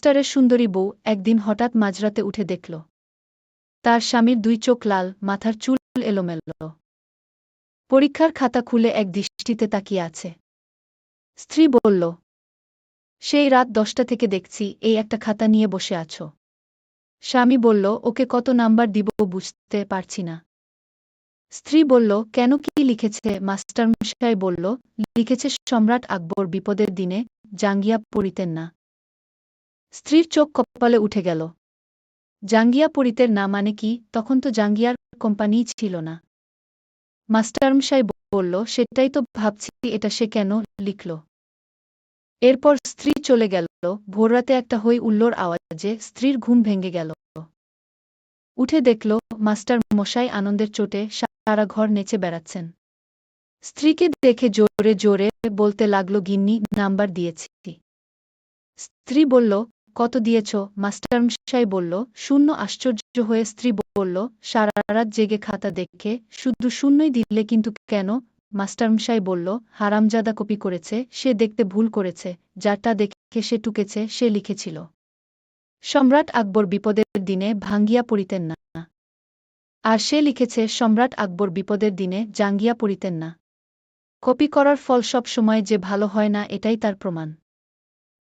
মাস্টারের সুন্দরী বউ একদিন হঠাৎ মাঝরাতে উঠে দেখল তার স্বামীর দুই চোখ লাল, মাথার চুল এলোমেলো। পরীক্ষার খাতা খুলে এক দৃষ্টিতে তাকিয়ে আছে। স্ত্রী বলল, সেই রাত 10টা থেকে দেখছি এই একটা খাতা নিয়ে বসে আছো। স্বামী বলল, ওকে কত নাম্বার দিব বুঝতে পারছি না। স্ত্রী বলল, কেন, কি লিখেছে? মাস্টারমশাই বলল, লিখেছে সম্রাট আকবর বিপদের দিনে জাঙ্গিয়া পরিতেন না। স্ত্রীর চোখ কপালে উঠে গেল। জাঙ্গিয়া পরিতেন না মানে কি? তখন তো জাঙ্গিয়ার কোম্পানিই ছিল না। মাস্টারমশাই বলল, সেটাই তো ভাবছি, এটা সে কেন লিখল। এরপর স্ত্রী চলে গেল। ভোররাতে একটা হই উল্লোর আওয়াজে স্ত্রীর ঘুম ভেঙে গেল। উঠে দেখল মাস্টার মশাই আনন্দের চোটে সারা ঘর নেচে বেড়াচ্ছেন। স্ত্রীকে দেখে জোরে জোরে বলতে লাগল, গিন্নি, নাম্বার দিয়েছি। স্ত্রী বলল, কত দিয়েছ? মাস্টারমশাই বলল, 0। আশ্চর্য হয়ে স্ত্রী বলল, সারা রাত জেগে খাতা দেখে শুধু শূন্যই দিলে কিন্তু কেন? মাস্টারমশাই বলল, হারামজাদা কপি করেছে, সে দেখতে ভুল করেছে, যারটা দেখে সে টুকেছে সে লিখেছিল সম্রাট আকবর বিপদের দিনে ভাঙ্গিয়া পড়িতেন না। আর সে লিখেছে সম্রাট আকবর বিপদের দিনে জাঙ্গিয়া পড়িতেন না। কপি করার ফল সব সময় যে ভালো হয় না, এটাই তার প্রমাণ।